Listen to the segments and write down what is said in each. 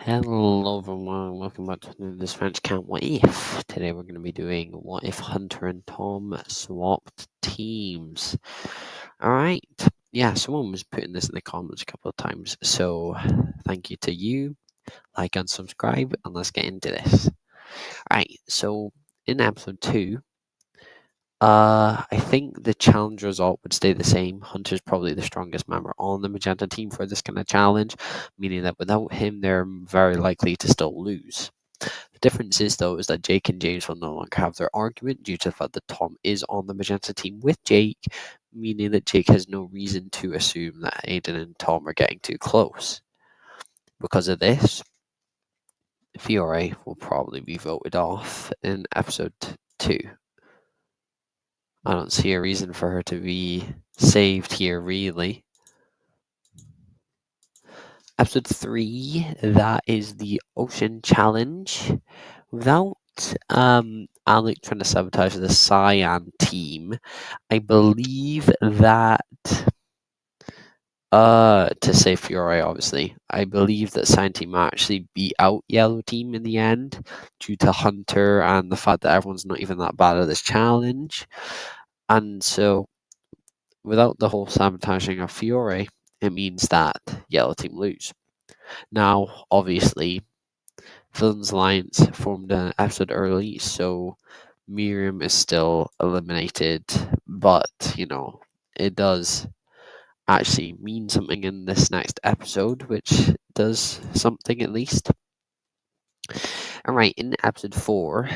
Hello everyone, welcome back to this French Can't What If. Today we're going to be doing What If Hunter and Tom swapped teams. Alright, yeah, someone was putting this in the comments a couple of times, so thank you to you. Like and subscribe, and let's get into this. Alright, so in episode 2, I think the challenge result would stay the same. Hunter's probably the strongest member on the Magenta team for this kind of challenge, meaning that without him, they're very likely to still lose. The difference is, though, is that Jake and James will no longer have their argument due to the fact that Tom is on the Magenta team with Jake, meaning that Jake has no reason to assume that Aiden and Tom are getting too close. Because of this, Fiore will probably be voted off in episode 2. I don't see a reason for her to be saved here, really. Episode 3, that is the Ocean Challenge. Without Alec trying to sabotage the Cyan team, I believe that to save Fiore, obviously, I believe that Cyan team actually beat out Yellow team in the end due to Hunter and the fact that everyone's not even that bad at this challenge. And so, without the whole sabotaging of Fiore, it means that Yellow team lose. Now, obviously, Villains Alliance formed an episode early, so Miriam is still eliminated, but it does actually mean something in this next episode, which does something at least. Alright, in episode 4,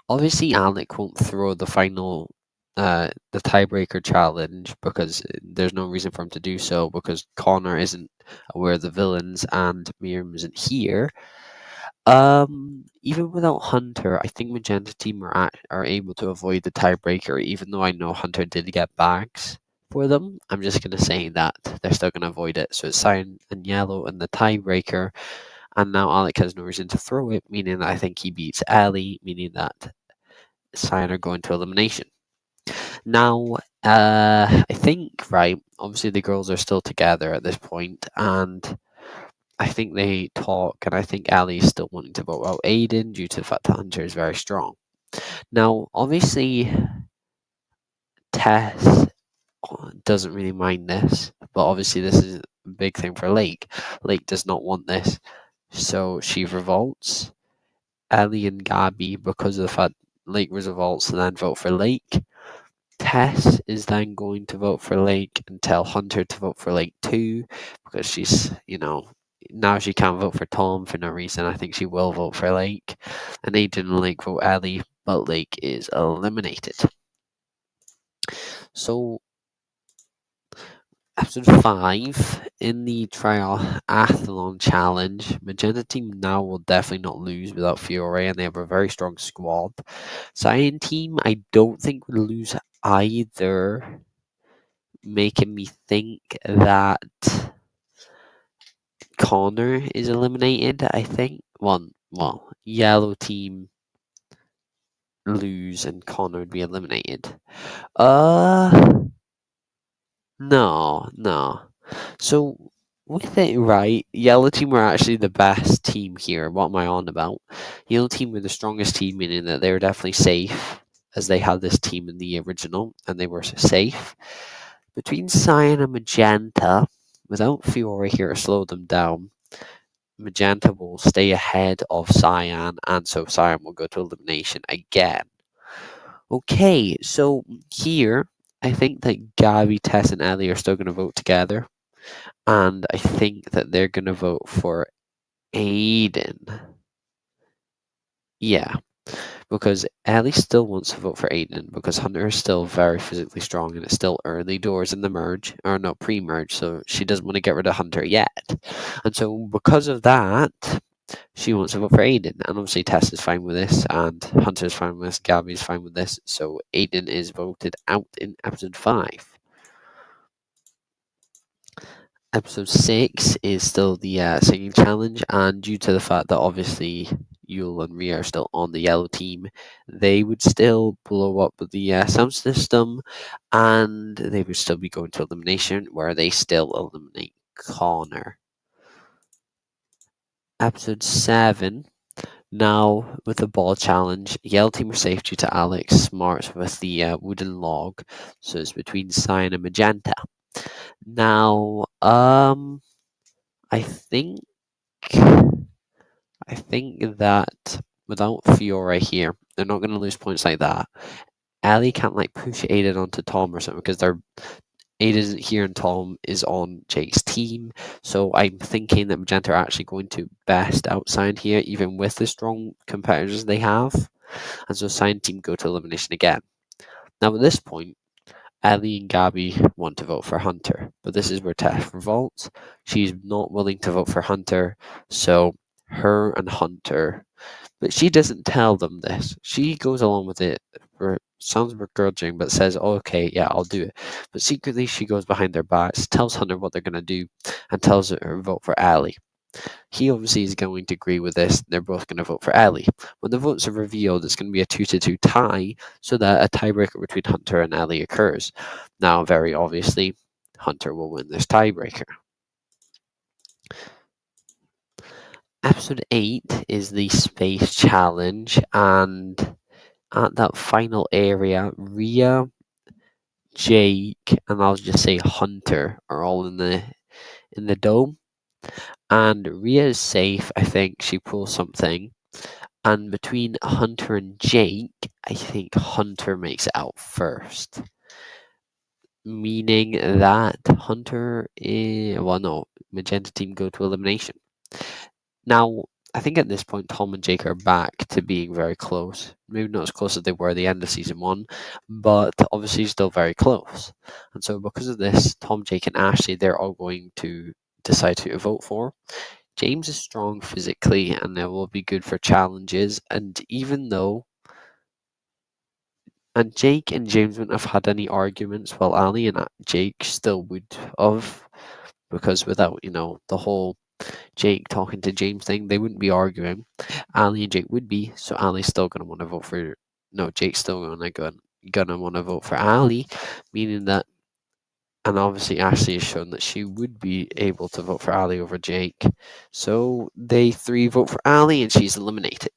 obviously Alec won't throw the final the tiebreaker challenge because there's no reason for him to do so because Connor isn't aware of the villains and Miriam isn't here. Even without Hunter, I think Magenta team are able to avoid the tiebreaker, even though I know Hunter did get bags for them. I'm just gonna say that they're still gonna avoid it. So it's Cyan and Yellow and the tiebreaker, and now Alec has no reason to throw it, meaning that I think he beats Ellie, meaning that Cyan are going to elimination. Now, I think obviously the girls are still together at this point, and I think they talk, and I think Ali is still wanting to vote out Aiden due to the fact that Hunter is very strong. Now, obviously, Tess doesn't really mind this, but obviously this is a big thing for Lake. Lake does not want this, so she revolts. Ellie and Gabby, because of the fact Lake revolts, and then vote for Lake. Tess is then going to vote for Lake and tell Hunter to vote for Lake too, because she's, now she can't vote for Tom for no reason. I think she will vote for Lake. And Aiden and Lake vote Ellie, but Lake is eliminated. So, episode 5, in the triathlon challenge, Magenta team now will definitely not lose without Fiore, and they have a very strong squad. Cyan team, I don't think would lose either, making me think that Connor is eliminated, I think. Well, Yellow team lose and Connor would be eliminated. No. So, with it right, Yellow team were actually the best team here. What am I on about? Yellow team were the strongest team, meaning that they were definitely safe, as they had this team in the original, and they were safe. Between Cyan and Magenta, without Fiore here to slow them down, Magenta will stay ahead of Cyan, and so Cyan will go to elimination again. Okay, so here, I think that Gabby, Tess, and Ellie are still going to vote together, and I think that they're going to vote for Aiden. Yeah, because Ellie still wants to vote for Aiden because Hunter is still very physically strong and it's still early doors in the merge, or no, pre-merge, so she doesn't want to get rid of Hunter yet. And so because of that, she wants to vote for Aiden. And obviously Tess is fine with this, and Hunter's fine with this, Gabby's fine with this, so Aiden is voted out in episode 5. Episode 6 is still the singing challenge, and due to the fact that obviously Yule and Rhea are still on the yellow team, they would still blow up the sound system, and they would still be going to elimination, where they still eliminate Connor. Episode 7. Now, with the ball challenge, yellow team are safe due to Alex smarts with the wooden log. So it's between cyan and magenta. Now, I think that without Fiora here, they're not going to lose points like that. Ellie can't like push Aiden onto Tom or something because Aiden isn't here and Tom is on Jake's team. So I'm thinking that Magenta are actually going to best outside here, even with the strong competitors they have. And so Cyan team go to elimination again. Now at this point, Ellie and Gabby want to vote for Hunter, but this is where Tess revolts. She's not willing to vote for Hunter, so her and Hunter, but she doesn't tell them this. She goes along with it. Sounds begrudging, but says, oh, "Okay, yeah, I'll do it." But secretly, she goes behind their backs, tells Hunter what they're gonna do, and tells her to vote for Ellie. He obviously is going to agree with this. They're both going to vote for Ellie. When the votes are revealed, it's going to be a 2-2 tie, so that a tiebreaker between Hunter and Ellie occurs. Now, very obviously, Hunter will win this tiebreaker. Episode 8 is the space challenge, and at that final area, Rhea, Jake, and I'll just say Hunter are all in the dome. And Rhea is safe. I think she pulls something. And between Hunter and Jake, I think Hunter makes it out first. Meaning that Hunter Magenta team go to elimination. Now, I think at this point, Tom and Jake are back to being very close. Maybe not as close as they were at the end of season 1, but obviously still very close. And so, because of this, Tom, Jake, and Ashley, they're all going to decide who to vote for. James is strong physically and it will be good for challenges. And even though. And Jake and James wouldn't have had any arguments, while Ali and Jake still would have. Because without, the whole Jake talking to James thing, they wouldn't be arguing. Ali and Jake would be, so Ali's still gonna want to vote for. No, Jake's still gonna want to vote for Ali, meaning that. And obviously, Ashley has shown that she would be able to vote for Ali over Jake. So they 3 vote for Ali, and she's eliminated.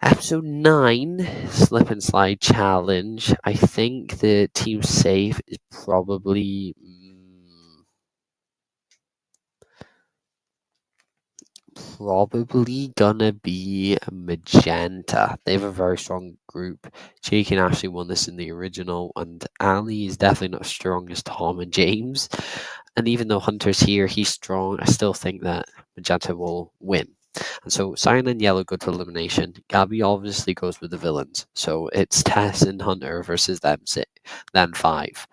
Episode 9, Slip and Slide Challenge. I think the team safe is probably. Probably gonna be Magenta. They have a very strong group. Jake and Ashley won this in the original, and Ali is definitely not as strong as Tom and James. And even though Hunter's here, he's strong. I still think that Magenta will win. And so Cyan and Yellow go to elimination. Gabby obviously goes with the villains. So it's Tess and Hunter versus them 5.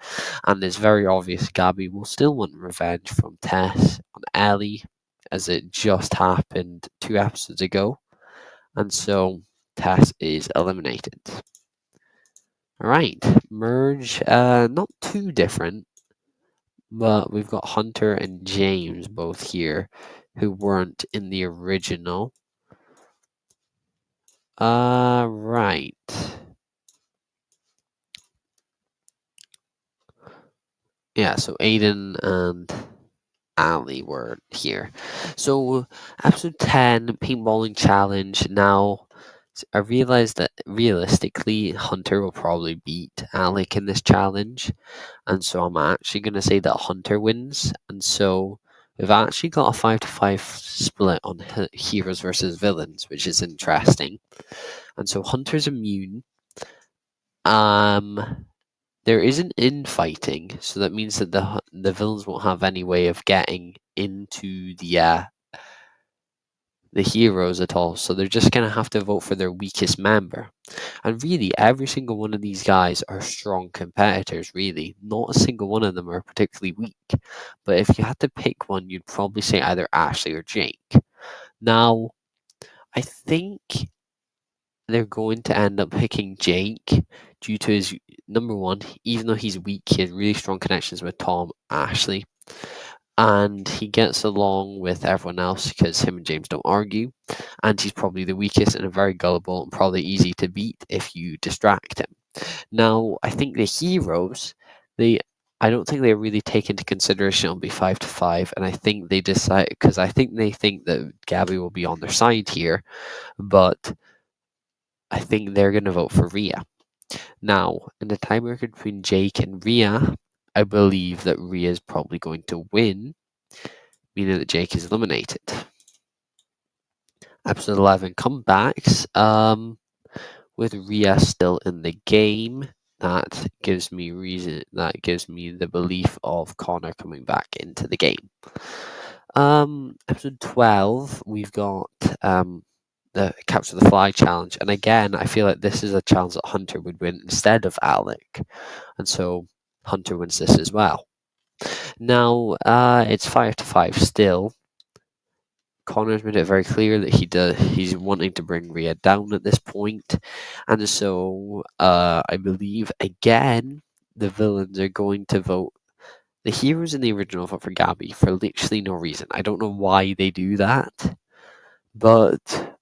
And it's very obvious Gabby will still want revenge from Tess on Ellie, as it just happened 2 episodes ago. And so Tess is eliminated. Alright, merge, not too different, but we've got Hunter and James both here who weren't in the original. Right. Yeah, so Aiden and Ali were here. So, episode 10, paintballing challenge. Now, I realized that realistically, Hunter will probably beat Alec in this challenge. And so I'm actually going to say that Hunter wins. And so we've actually got a 5-5 split on heroes versus villains, which is interesting. And so Hunter's immune. There isn't infighting, so that means that the villains won't have any way of getting into the heroes at all. So they're just gonna have to vote for their weakest member. And really, every single one of these guys are strong competitors. Really, not a single one of them are particularly weak. But if you had to pick one, you'd probably say either Ashley or Jake. Now, I think they're going to end up picking Jake due to his number one, even though he's weak, he has really strong connections with Tom, Ashley, and he gets along with everyone else because him and James don't argue, and he's probably the weakest and very gullible and probably easy to beat if you distract him. Now, I think the heroes, I don't think they really take into consideration it'll be 5-5, and I think they decide because I think they think that Gabby will be on their side here, but I think they're going to vote for Rhea. Now, in the tiebreaker between Jake and Rhea, I believe that Rhea is probably going to win, meaning that Jake is eliminated. Episode 11 comebacks. With Rhea still in the game, that gives me reason. That gives me the belief of Connor coming back into the game. Episode 12, we've got the Capture the Fly challenge, and again, I feel like this is a challenge that Hunter would win instead of Alec, and so Hunter wins this as well. Now, it's 5-5 still. Connor's made it very clear that he's wanting to bring Rhea down at this point, and so I believe again the villains are going to vote. The heroes in the original vote for Gabby for literally no reason. I don't know why they do that, but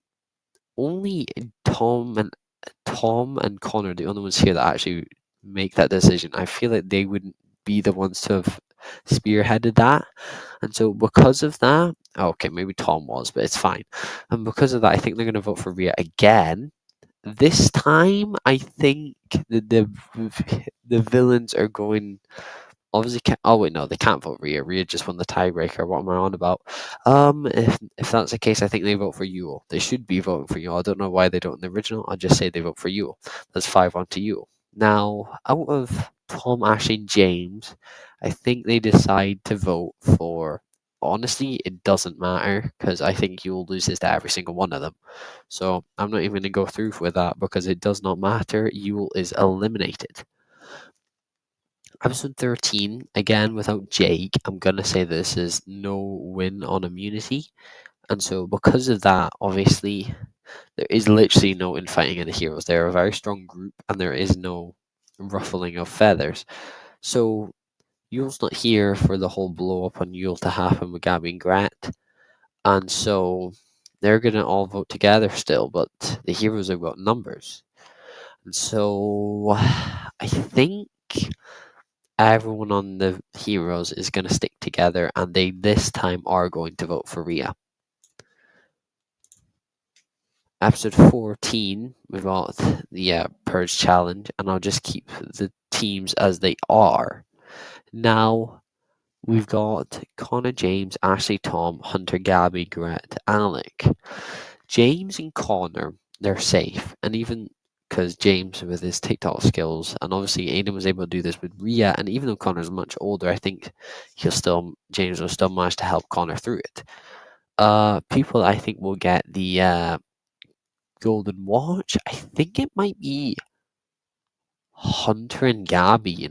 only Tom and Connor are the only ones here that actually make that decision. I feel like they wouldn't be the ones to have spearheaded that. And so because of that, okay, maybe Tom was, but it's fine. And because of that, I think they're going to vote for Rhea again. This time, I think the villains are going. Obviously, oh wait, no, they can't vote Rhea. Rhea just won the tiebreaker. What am I on about? If that's the case, I think they vote for Yule. They should be voting for Yule. I don't know why they don't in the original. I'll just say they vote for Yule. That's 5-1 to Yule. Now, out of Tom, Ashley, and James, I think they decide to vote for. Honestly, it doesn't matter because I think Yule loses to every single one of them. So I'm not even going to go through with that because it does not matter. Yule is eliminated. Episode 13, again without Jake, I'm going to say this is no win on immunity. And so, because of that, obviously, there is literally no infighting in the heroes. They're a very strong group, and there is no ruffling of feathers. So, Yule's not here for the whole blow up on Yule to happen with Gabby and Gret. And so, they're going to all vote together still, but the heroes have got numbers. And so, I think everyone on the heroes is going to stick together, and they this time are going to vote for Rhea. Episode 14, we've got the Purge challenge, and I'll just keep the teams as they are. Now, we've got Connor, James, Ashley, Tom, Hunter, Gabby, Gret, Alec. James and Connor, they're safe, and even because James with his TikTok skills, and obviously Aiden was able to do this with Rhea, and even though Connor's much older, I think James will still manage to help Connor through it. People I think will get the golden watch. I think it might be Hunter and Gabby,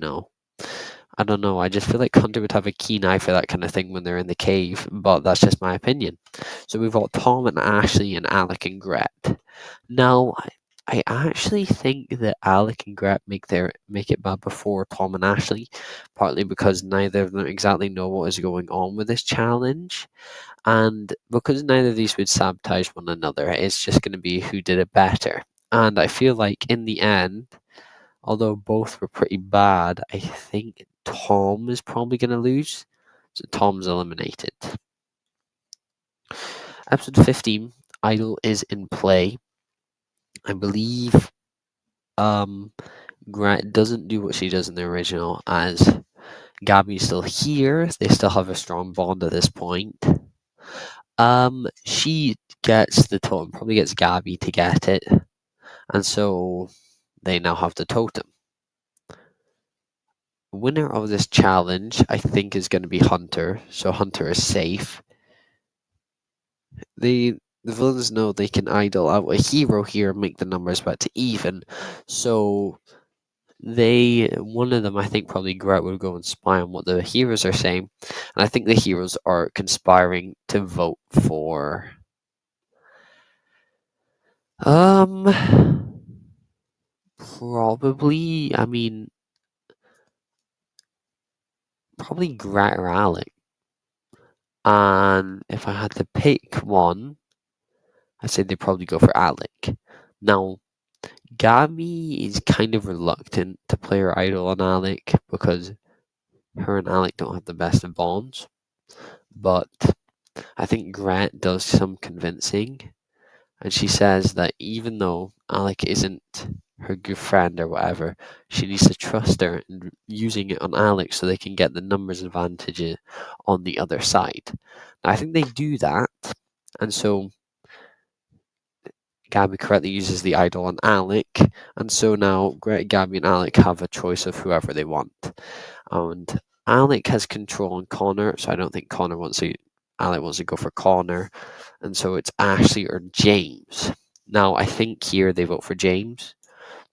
I don't know. I just feel like Hunter would have a keen eye for that kind of thing when they're in the cave, but that's just my opinion. So we've got Tom and Ashley and Alec and Gret. Now, I actually think that Alec and Gret make it bad before Tom and Ashley, partly because neither of them exactly know what is going on with this challenge, and because neither of these would sabotage one another, it's just going to be who did it better. And I feel like in the end, although both were pretty bad, I think Tom is probably going to lose. So Tom's eliminated. Episode 15, Idol is in play. I believe Gret doesn't do what she does in the original, as Gabby's still here. They still have a strong bond at this point. She gets the totem, probably gets Gabby to get it, and so they now have the totem. Winner of this challenge, I think, is going to be Hunter, so Hunter is safe. The villains know they can idle out a hero here and make the numbers back to even, so one of them, I think, probably Gret would go and spy on what the heroes are saying, and I think the heroes are conspiring to vote for probably, probably Gret or Alec. And if I had to pick one, I'd say they'd probably go for Alec. Now, Gabby is kind of reluctant to play her idol on Alec because her and Alec don't have the best of bonds, but I think Gret does some convincing, and she says that even though Alec isn't her good friend or whatever, she needs to trust her and using it on Alec so they can get the numbers advantage on the other side. Now, I think they do that, and so Gabby correctly uses the idol on Alec, and so now Gabby and Alec have a choice of whoever they want. And Alec has control on Connor, so I don't think Alec wants to go for Connor, and so it's Ashley or James. Now, I think here they vote for James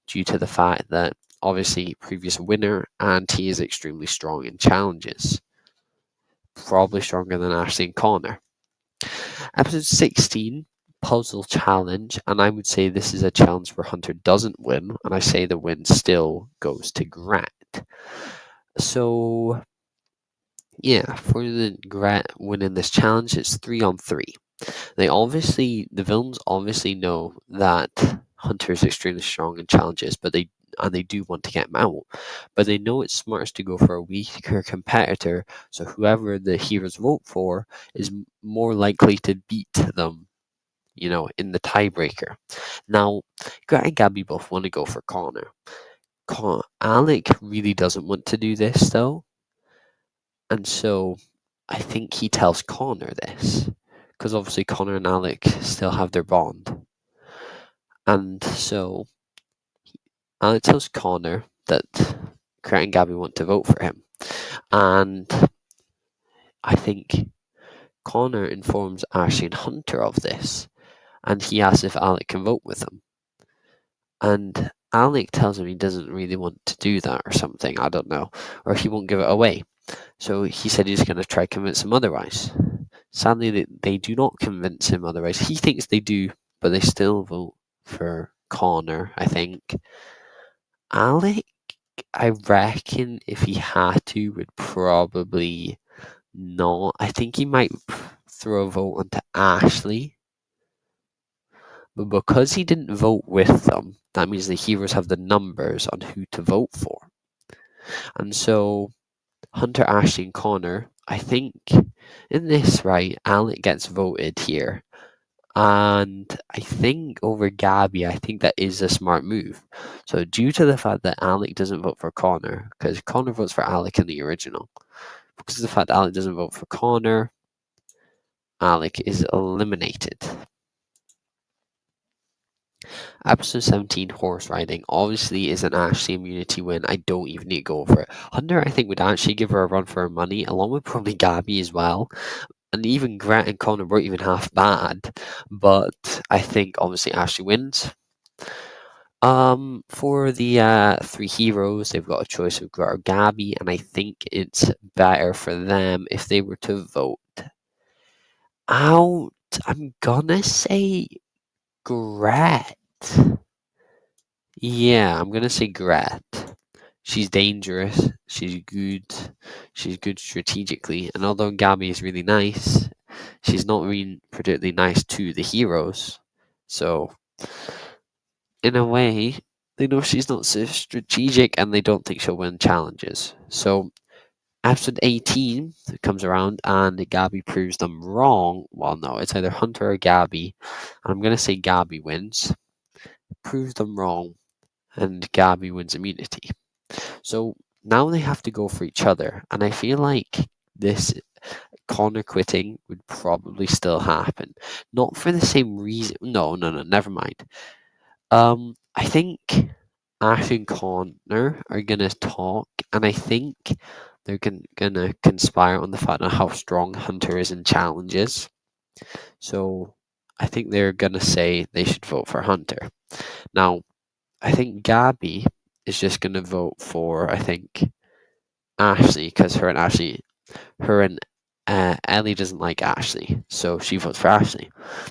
due to the fact that obviously previous winner and he is extremely strong in challenges. Probably stronger than Ashley and Connor. Episode 16, Puzzle Challenge, and I would say this is a challenge where Hunter doesn't win, and I say the win still goes to Gret. So, yeah, for the Gret winning this challenge, it's 3-on-3. The villains obviously know that Hunter is extremely strong in challenges, but they do want to get him out. But they know it's smartest to go for a weaker competitor, so whoever the heroes vote for is more likely to beat them, in the tiebreaker. Now, Gret and Gabby both want to go for Connor. Alec really doesn't want to do this, though. And so I think he tells Connor this. Because obviously Connor and Alec still have their bond. And so Alec tells Connor that Gret and Gabby want to vote for him. And I think Connor informs Ashley and Hunter of this. And he asks if Alec can vote with them. And Alec tells him he doesn't really want to do that or something, I don't know. Or he won't give it away. So he said he's going to try to convince him otherwise. Sadly, they do not convince him otherwise. He thinks they do, but they still vote for Connor, I think. Alec, I reckon if he had to, would probably not. I think he might throw a vote onto Ashley. But because he didn't vote with them, that means the heroes have the numbers on who to vote for. And so Hunter, Ashley, and Connor, I think in this, right, Alec gets voted here. And I think over Gabby, I think that is a smart move. So due to the fact that Alec doesn't vote for Connor, because Connor votes for Alec in the original, because of the fact that Alec doesn't vote for Connor, Alec is eliminated. Episode 17, Horse Riding, obviously is an Ashley immunity win. I don't even need to go over it. Hunter, I think, would actually give her a run for her money, along with probably Gabby as well. And even Gret and Connor weren't even half bad. But I think, obviously, Ashley wins. For the three heroes, they've got a choice of Gret or Gabby, and I think it's better for them if they were to vote out. I'm gonna say Gret. Yeah, I'm gonna say Gret. She's dangerous. She's good. She's good strategically, and although Gabby is really nice, she's not really particularly nice to the heroes. So, in a way, they know she's not so strategic, and they don't think she'll win challenges. So, episode 18 comes around, and Gabby proves them wrong. Well, no, it's either Hunter or Gabby, and I'm gonna say Gabby wins. Proves them wrong, and Gabby wins immunity. So now they have to go for each other, and I feel like this Connor quitting would probably still happen. Not for the same reason. No, never mind. I think Ash and Connor are gonna talk, and I think they're gonna conspire on the fact of how strong Hunter is in challenges. So I think they're gonna say they should vote for Hunter. Now, I think Gabby is just gonna vote for, I think, Ashley, because her and Ellie doesn't like Ashley, so she votes for Ashley.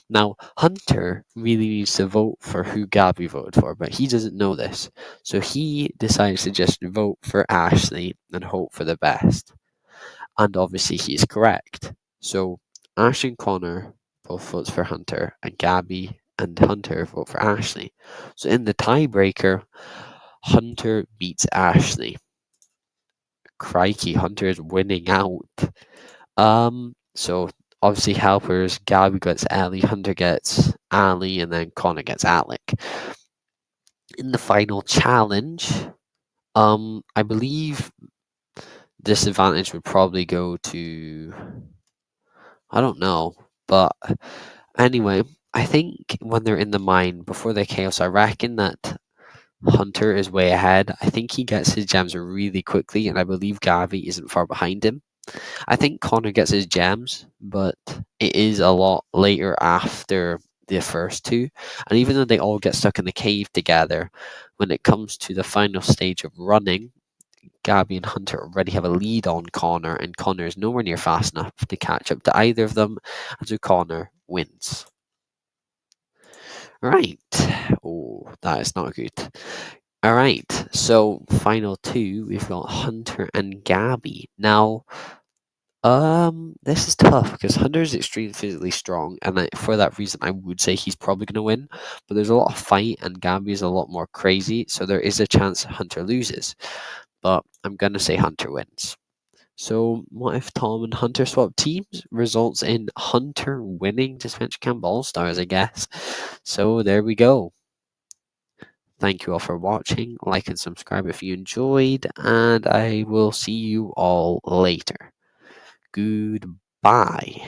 Now, Hunter really needs to vote for who Gabby voted for, but he doesn't know this, so he decides to just vote for Ashley and hope for the best. And obviously, he's correct. So, Ashley and Connor both votes for Hunter, and Gabby and Hunter vote for Ashley. So, in the tiebreaker, Hunter beats Ashley. crikey, Hunter is winning out. So obviously helpers, Gabby gets Ellie, Hunter gets Ali, and then Connor gets Alec. In the final challenge, I believe disadvantage would probably go to, I don't know, but anyway, I think when they're in the mine before the chaos, I reckon that Hunter is way ahead. I think he gets his gems really quickly, and I believe Gavi isn't far behind him. I think Connor gets his gems, but it is a lot later after the first two. And even though they all get stuck in the cave together, when it comes to the final stage of running, Gabby and Hunter already have a lead on Connor, and Connor is nowhere near fast enough to catch up to either of them, and so Connor wins. Right. Oh, that is not good. All right. So final two, we've got Hunter and Gabby. Now, this is tough because Hunter is extremely physically strong, and for that reason, I would say he's probably going to win. But there's a lot of fight, and Gabby is a lot more crazy, so there is a chance Hunter loses. But I'm going to say Hunter wins. So, what if Tom and Hunter swap teams results in Hunter winning Dispenser Camp All Stars, I guess. So, there we go. Thank you all for watching. Like and subscribe if you enjoyed, and I will see you all later. Goodbye.